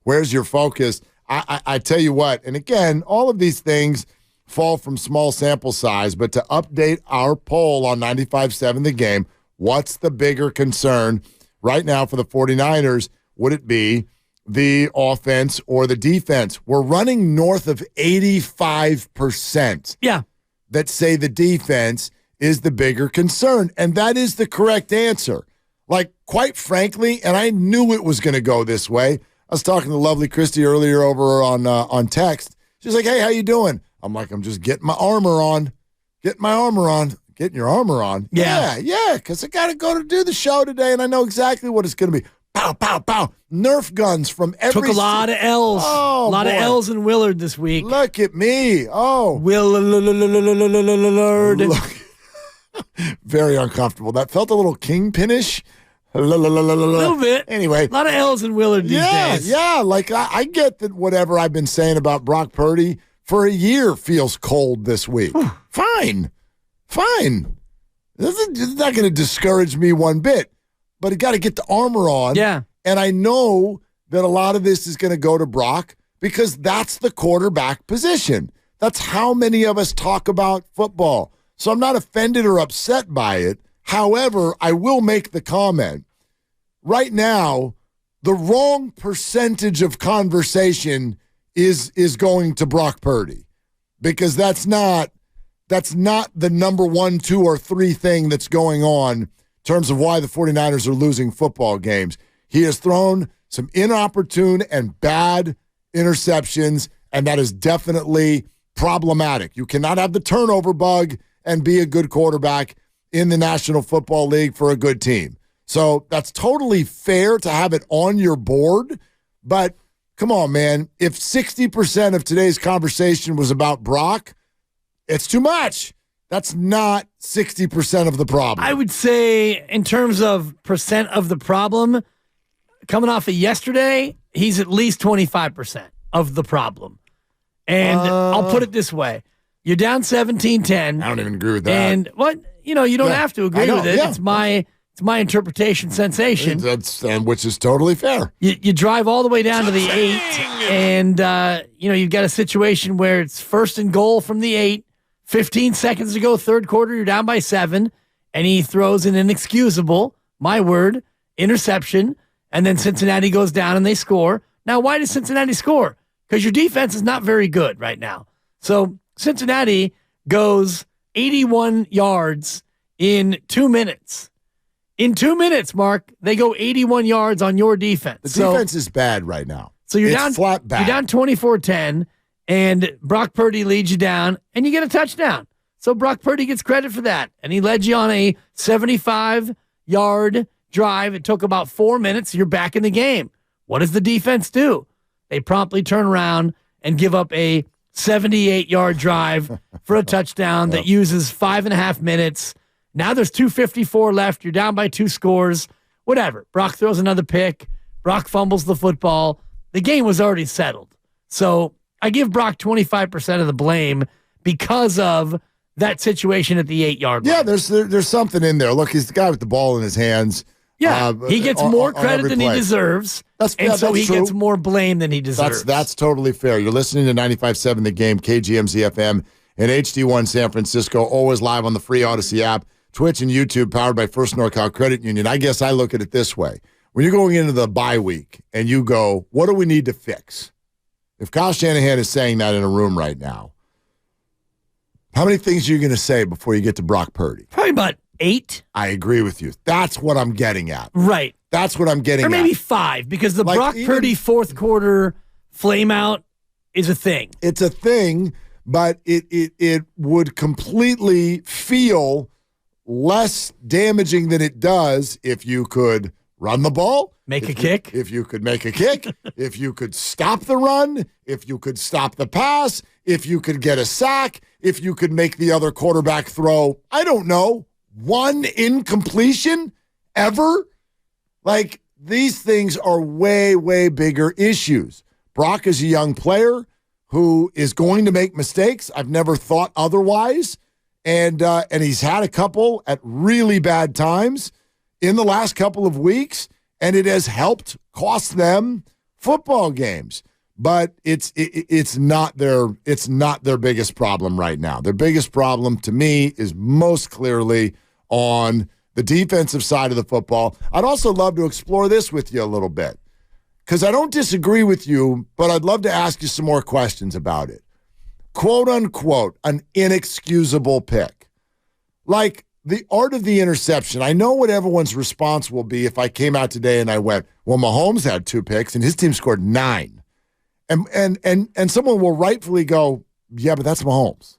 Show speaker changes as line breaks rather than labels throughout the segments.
Where's your focus? I tell you what, and again, all of these things fall from small sample size, but to update our poll on 95.7 The Game, what's the bigger concern right now for the 49ers? Would it be the offense or the defense? We're running north of 85% that say the defense is the bigger concern, and that is the correct answer. Like, quite frankly, and I knew it was going to go this way. I was talking to lovely Christy earlier over on text. She's like, hey, how you doing? I'm like, I'm just getting my armor on. Getting my armor on. Getting your armor on? Yeah, because I got to go to do the show today, and I know exactly what it's going to be. Pow, pow, pow. Nerf guns from every...
Took a lot of L's.
Oh,
a lot of L's in Willard this week.
Look at me. Oh.
Willard.
Very uncomfortable. That felt a little kingpinish. A
little bit.
Anyway.
A lot of L's in Willard these days.
Yeah. Like, I get that whatever I've been saying about Brock Purdy for a year feels cold this week. Fine. It's not going to discourage me one bit. But you got to get the armor on.
Yeah.
And I know that a lot of this is going to go to Brock because that's the quarterback position. That's how many of us talk about football. So I'm not offended or upset by it. However, I will make the comment. Right now, the wrong percentage of conversation is going to Brock Purdy because that's not the number 1, 2, or 3 thing that's going on in terms of why the 49ers are losing football games. He has thrown some inopportune and bad interceptions, and that is definitely problematic. You cannot have the turnover bug and be a good quarterback in the National Football League for a good team. So that's totally fair to have it on your board, but come on, man. If 60% of today's conversation was about Brock, it's too much. That's not 60% of the problem.
I would say in terms of percent of the problem, coming off of yesterday, he's at least 25% of the problem. And I'll put it this way. You're down 17-10.
I don't even agree with that.
And what? You don't have to agree with it. Yeah. It's my interpretation sensation.
Which is totally fair.
You drive all the way down to the 8, and you've got a situation where it's 1st and goal from the 8. 15 seconds to go, third quarter, you're down by 7, and he throws an inexcusable, my word, interception, and then Cincinnati goes down and they score. Now, why does Cincinnati score? Because your defense is not very good right now. So Cincinnati goes 81 yards in 2 minutes. In 2 minutes, Mark, they go 81 yards on your defense.
The defense is bad right now.
So you're
down flat bad.
You're down 24-10. And Brock Purdy leads you down, and you get a touchdown. So Brock Purdy gets credit for that. And he led you on a 75-yard drive. It took about 4 minutes. You're back in the game. What does the defense do? They promptly turn around and give up a 78-yard drive for a touchdown that uses 5.5 minutes. Now there's 2:54 left. You're down by 2 scores. Whatever. Brock throws another pick. Brock fumbles the football. The game was already settled. So I give Brock 25% of the blame because of that situation at the 8-yard line.
Yeah, there's something in there. Look, he's the guy with the ball in his hands.
Yeah, he gets more credit than he deserves, so he gets more blame than he deserves.
That's totally fair. You're listening to 95.7 The Game, KGMZ FM, and HD1 San Francisco, always live on the free Odyssey app, Twitch and YouTube, powered by First NorCal Credit Union. I guess I look at it this way. When you're going into the bye week and you go, what do we need to fix? If Kyle Shanahan is saying that in a room right now, how many things are you going to say before you get to Brock Purdy?
Probably about 8.
I agree with you. That's what I'm getting at.
Right.
That's what I'm getting at.
Or maybe 5, because the Brock Purdy fourth quarter flame out is a thing.
It's a thing, but it would completely feel less damaging than it does if you could run the ball.
Make a kick.
If you could make a kick, if you could stop the run, if you could stop the pass, if you could get a sack, if you could make the other quarterback throw, I don't know, 1 incompletion ever. Like, these things are way, way bigger issues. Brock is a young player who is going to make mistakes. I've never thought otherwise. And he's had a couple at really bad times in the last couple of weeks. And it has helped cost them football games. But it's not their biggest problem right now. Their biggest problem to me is most clearly on the defensive side of the football. I'd also love to explore this with you a little bit because I don't disagree with you, but I'd love to ask you some more questions about it. Quote unquote, an inexcusable pick. Like the art of the interception. I know what everyone's response will be if I came out today and I went, well, Mahomes had 2 picks and his team scored 9. And someone will rightfully go, yeah, but that's Mahomes.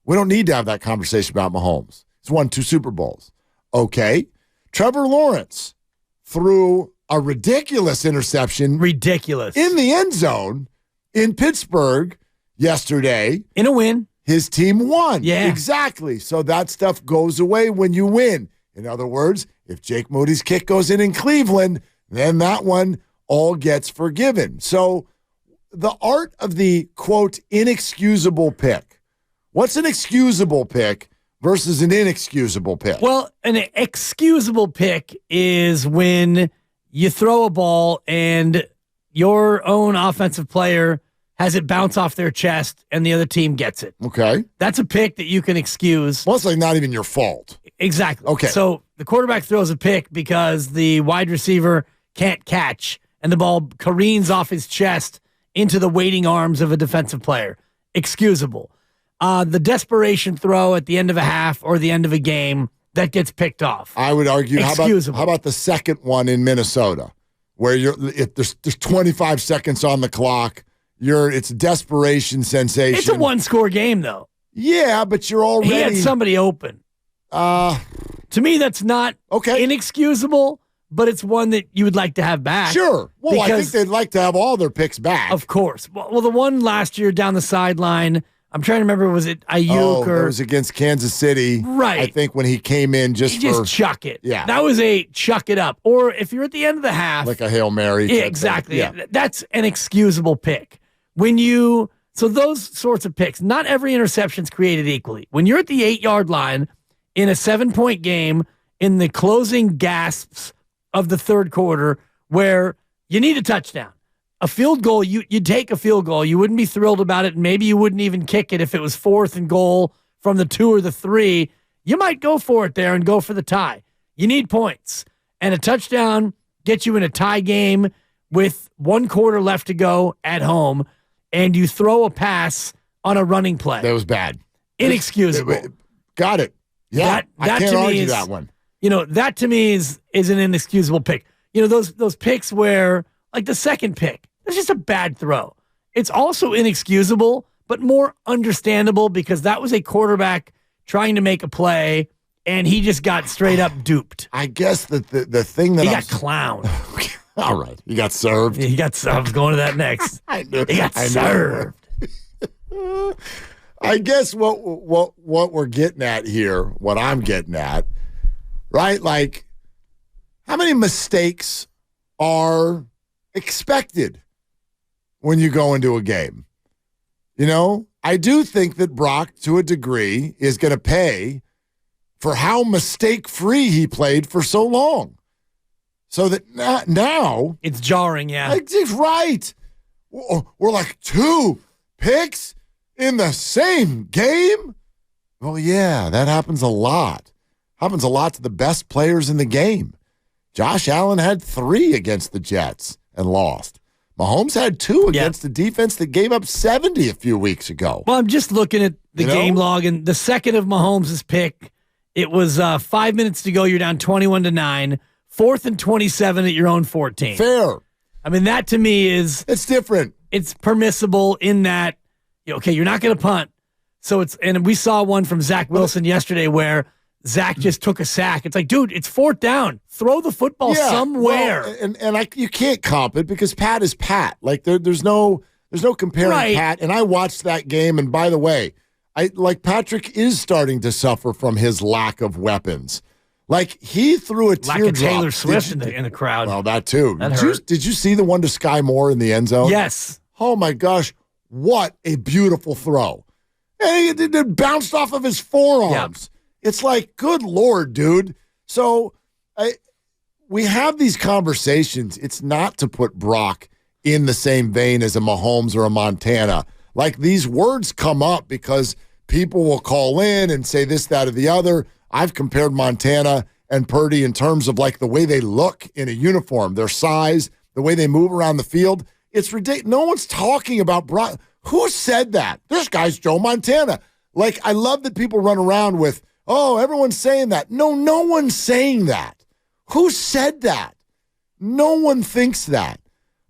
We don't need to have that conversation about Mahomes. He's won 2 Super Bowls. Okay. Trevor Lawrence threw a ridiculous interception.
Ridiculous.
In the end zone in Pittsburgh yesterday.
In a win.
His team won.
Yeah.
Exactly. So that stuff goes away when you win. In other words, if Jake Moody's kick goes in Cleveland, then that one all gets forgiven. So the art of the, quote, inexcusable pick. What's an excusable pick versus an inexcusable pick?
Well, an excusable pick is when you throw a ball and your own offensive player has it bounce off their chest and the other team gets it.
Okay.
That's a pick that you can excuse.
Well, it's like not even your fault.
Exactly.
Okay.
So the quarterback throws a pick because the wide receiver can't catch and the ball careens off his chest into the waiting arms of a defensive player. Excusable. The desperation throw at the end of a half or the end of a game, that gets picked off.
I would argue,
excusable.
How about the second one in Minnesota, where if there's 25 seconds on the clock, it's desperation sensation.
It's a one-score game, though.
Yeah, but you're already...
He had somebody open. To me, that's not inexcusable, but it's one that you would like to have back.
Sure. Well, I think they'd like to have all their picks back.
Of course. Well, the one last year down the sideline, I'm trying to remember, was it Ayuk or...
it was against Kansas City.
Right.
I think when he came in just
chuck it.
Yeah.
That was a chuck it up. Or if you're at the end of the half...
Like a Hail Mary.
Yeah, exactly. Yeah. That's an excusable pick. So those sorts of picks, not every interception's created equally. When you're at the 8-yard line in a 7-point game in the closing gasps of the third quarter where you need a touchdown, a field goal, you'd take a field goal. You wouldn't be thrilled about it. And maybe you wouldn't even kick it if it was 4th and goal from the 2 or the 3. You might go for it there and go for the tie. You need points. And a touchdown gets you in a tie game with 1 quarter left to go at home, and you throw a pass on a running play.
That was bad.
Inexcusable.
Got it. Yeah, I can't argue that one.
That to me is an inexcusable pick. Those picks where, like the second pick, it's just a bad throw. It's also inexcusable, but more understandable because that was a quarterback trying to make a play, and he just got straight up duped.
I guess the thing that
he got clowned.
All right, he got served.
He got served. I was going to that next. He got served.
I guess what we're getting at here, what I'm getting at, right? Like, how many mistakes are expected when you go into a game? I do think that Brock, to a degree, is going to pay for how mistake-free he played for so long. So that now...
It's jarring, yeah.
It's right. We're like 2 picks in the same game? Well, yeah, that happens a lot. Happens a lot to the best players in the game. Josh Allen had 3 against the Jets and lost. Mahomes had 2 against the defense that gave up 70 a few weeks ago.
Well, I'm just looking at the game log, and the second of Mahomes' pick, it was 5 minutes to go. You're down 21-9. 4th and 27 at your own 14.
Fair.
I mean, that to me
it's different.
It's permissible in that, you're not going to punt. And we saw one from Zach Wilson yesterday where Zach just took a sack. It's like, dude, it's 4th down. Throw the football somewhere.
Well, and you can't comp it because Pat is Pat. Like there's no comparing Pat. And I watched that game. And by the way, Patrick is starting to suffer from his lack of weapons. Like, he threw a teardrop.
Lack of Taylor Swift in the crowd.
Well, that too.
Hurt.
Did you see the one to Sky Moore in the end zone?
Yes.
Oh, my gosh. What a beautiful throw. And it bounced off of his forearms. Yep. It's like, good Lord, dude. So we have these conversations. It's not to put Brock in the same vein as a Mahomes or a Montana. Like, these words come up because people will call in and say this, that, or the other. I've compared Montana and Purdy in terms of like the way they look in a uniform, their size, the way they move around the field. It's ridiculous. No one's talking about Brock. Who said that? This guy's Joe Montana. Like, I love that people run around with, oh, everyone's saying that. No one's saying that. Who said that? No one thinks that.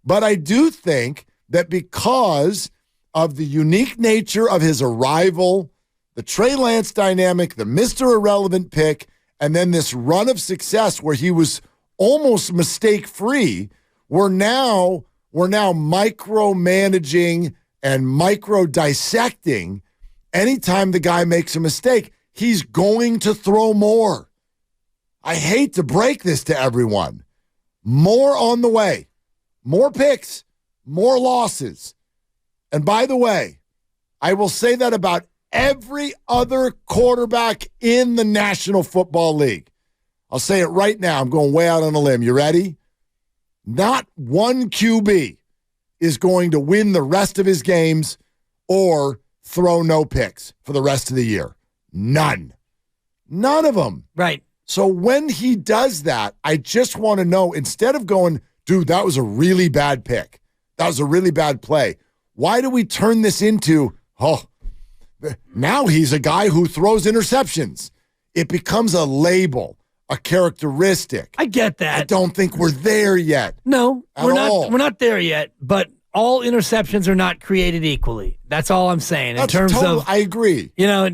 But I do think that because of the unique nature of his arrival, the Trey Lance dynamic, the Mr. Irrelevant pick, and then this run of success where he was almost mistake-free, we're now micromanaging and micro-dissecting anytime the guy makes a mistake. He's going to throw more. I hate to break this to everyone. More on the way. More picks, more losses. And by the way, I will say that about every other quarterback in the National Football League. I'll say it right now. I'm going way out on a limb. You ready? Not one QB is going to win the rest of his games or throw no picks for the rest of the year. None. None of them.
Right.
So when he does that, I just want to know, instead of going, dude, that was a really bad pick, that was a really bad play, why do we turn this into, now he's a guy who throws interceptions? It becomes a label, a characteristic.
I get that.
I don't think we're there yet.
No, we're not there yet, but all interceptions are not created equally. That's all I'm saying. In terms of,
I agree.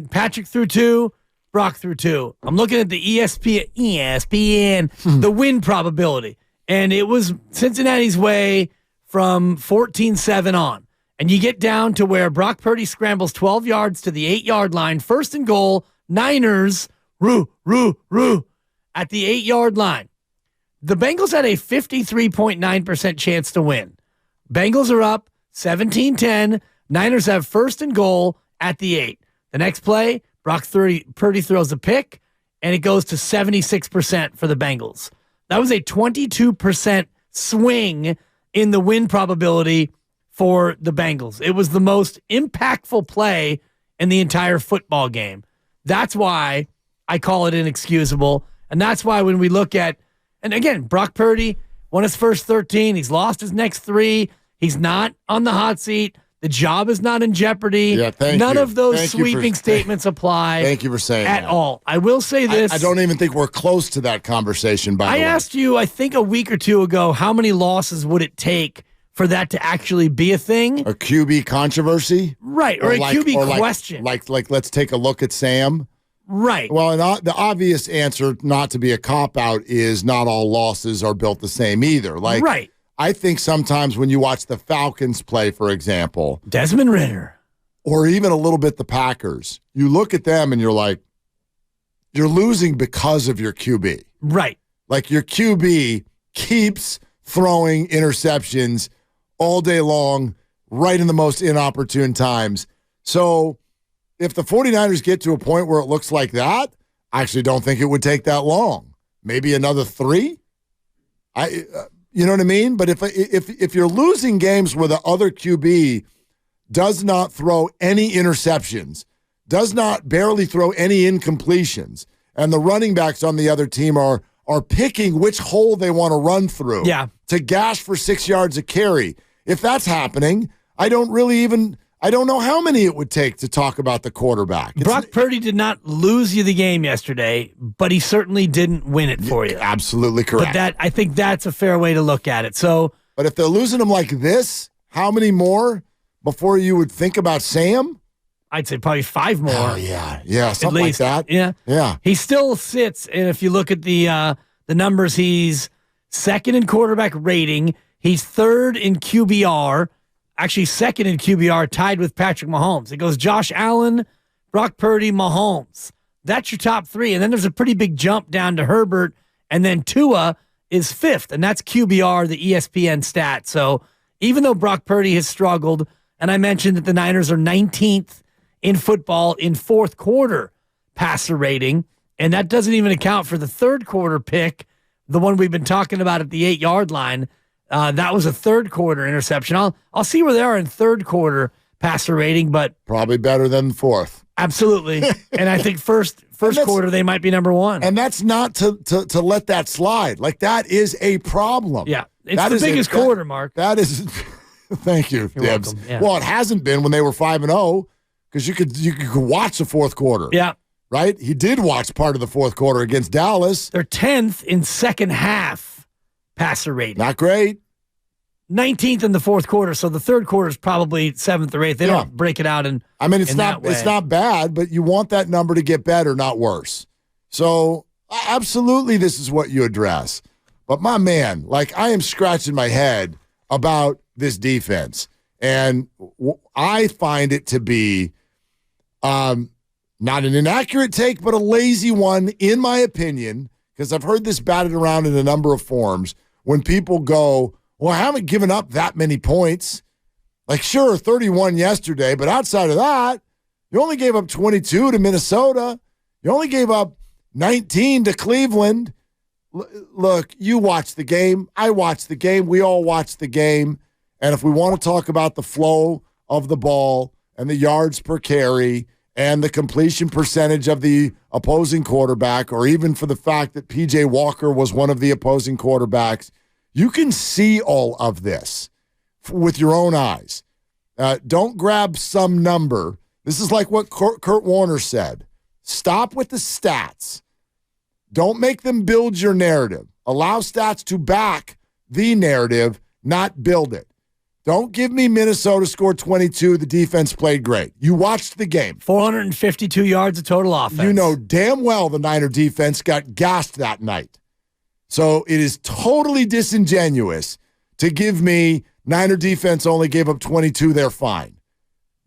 Patrick threw 2, Brock threw 2. I'm looking at the ESPN, the win probability. And it was Cincinnati's way from 14-7 on. And you get down to where Brock Purdy scrambles 12 yards to the 8-yard line. First and goal, Niners, at the 8-yard line. The Bengals had a 53.9% chance to win. Bengals are up 17-10. Niners have first and goal at the 8. The next play, Purdy throws a pick, and it goes to 76% for the Bengals. That was a 22% swing in the win probability for the Bengals. It was the most impactful play in the entire football game. That's why I call it inexcusable, and that's why when we look at, and again, Brock Purdy won his first 13. He's lost his next 3. He's not on the hot seat. The job is not in jeopardy.
Yeah,
None of those sweeping statements apply.
Thank you for saying
at
that.
all. I will say this.
I don't even think we're close to that conversation, by the way.
I asked you, I think a week or two ago, how many losses would it take for that to actually be a thing?
A QB controversy?
Right, or a QB question.
Like, let's take a look at Sam.
Right.
Well, the obvious answer, not to be a cop-out, is not all losses are built the same either. Like,
right.
I think sometimes when you watch the Falcons play, for example,
Desmond Ridder,
or even a little bit the Packers, you look at them and you're like, you're losing because of your QB.
Right.
Like, your QB keeps throwing interceptions all day long, right in the most inopportune times. So if the 49ers get to a point where it looks like that, I actually don't think it would take that long. Maybe another 3? You know what I mean? But if you're losing games where the other QB does not throw any interceptions, does not barely throw any incompletions, and the running backs on the other team are picking which hole they want to run through to gash for 6 yards a carry, if that's happening, I don't know how many it would take to talk about the quarterback.
Brock Purdy did not lose you the game yesterday, but he certainly didn't win it for you.
Absolutely correct.
But I think that's a fair way to look at it. So,
but if they're losing them like this, how many more before you would think about Sam?
I'd say probably 5 more.
Oh, yeah, something like that.
Yeah. He still sits, and if you look at the numbers, he's second in quarterback rating. He's third in QBR. Actually, second in QBR, tied with Patrick Mahomes. It goes Josh Allen, Brock Purdy, Mahomes. That's your top 3. And then there's a pretty big jump down to Herbert. And then Tua is 5th, and that's QBR, the ESPN stat. So even though Brock Purdy has struggled, and I mentioned that the Niners are 19th in football in fourth quarter passer rating, and that doesn't even account for the third quarter pick, the one we've been talking about at the 8-yard line. That was a third quarter interception. I'll see where they are in third quarter passer rating, but
probably better than fourth.
Absolutely. And I think first quarter they might be number one.
And that's not to let that slide. Like, that is a problem.
Yeah. It's the biggest quarter, Mark.
That is thank you, Dibs.
Yeah.
Well, it hasn't been when they were 5-0 because you could watch the fourth quarter.
Yeah.
Right? He did watch part of the fourth quarter against Dallas.
They're 10th in second half passer rating.
Not great.
19th in the fourth quarter, so the third quarter is probably 7th or 8th. They don't break it out in.
I mean, it's not bad, but you want that number to get better, not worse. So absolutely, this is what you address. But my man, like, I am scratching my head about this defense, and I find it to be not an inaccurate take, but a lazy one, in my opinion, because I've heard this batted around in a number of forms when people go, well, I haven't given up that many points. Like, sure, 31 yesterday, but outside of that, you only gave up 22 to Minnesota. You only gave up 19 to Cleveland. Look, you watched the game. I watched the game. We all watched the game. And if we want to talk about the flow of the ball and the yards per carry and the completion percentage of the opposing quarterback, or even for the fact that P.J. Walker was one of the opposing quarterbacks, you can see all of this with your own eyes. Don't grab some number. This is like what Kurt Warner said. Stop with the stats. Don't make them build your narrative. Allow stats to back the narrative, not build it. Don't give me Minnesota scored 22. The defense played great. You watched the game.
452 yards of total offense.
You know damn well the Niner defense got gassed that night. So it is totally disingenuous to give me Niner defense only gave up 22, they're fine.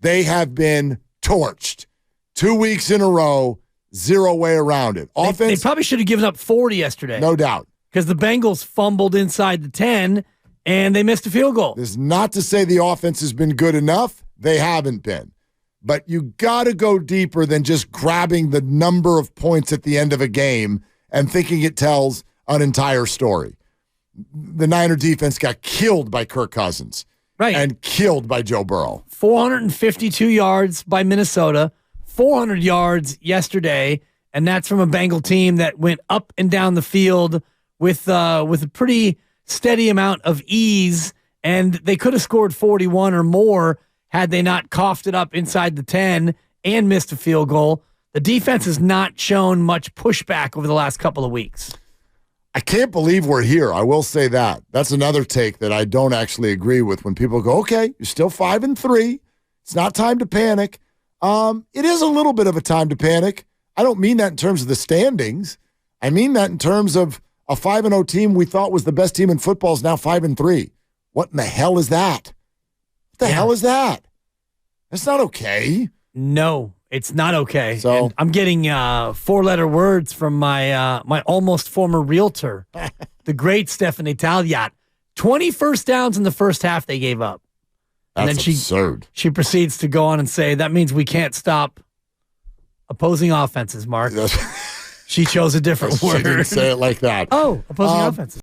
They have been torched 2 weeks in a row, zero way around it. Offense,
they probably should have given up 40 yesterday.
No doubt.
Because the Bengals fumbled inside the 10, and they missed a field goal.
This is not to say the offense has been good enough. They haven't been. But you got to go deeper than just grabbing the number of points at the end of a game and thinking it tells an entire story. The Niner defense got killed by Kirk Cousins.
Right.
And killed by Joe Burrow.
452 yards by Minnesota, 400 yards yesterday, and that's from a Bengal team that went up and down the field with a pretty steady amount of ease, and they could have scored 41 or more had they not coughed it up inside the 10 and missed a field goal. The defense has not shown much pushback over the last couple of weeks.
I can't believe we're here. I will say that. That's another take that I don't actually agree with when people go, okay, you're still 5-3. It's not time to panic. It is a little bit of a time to panic. I don't mean that in terms of the standings. I mean that in terms of a 5-0 team we thought was the best team in football is now 5-3. What in the hell is that? What the hell is that? That's not okay.
No, it's not okay.
So
and I'm getting 4-letter words from my my almost former realtor, the great Stephanie Taliat. 20 first downs in the first half they gave up. And
that's
then
absurd.
She proceeds to go on and say, that means we can't stop opposing offenses, Mark. She chose a different word.
She didn't say it like that.
Oh, opposing offenses.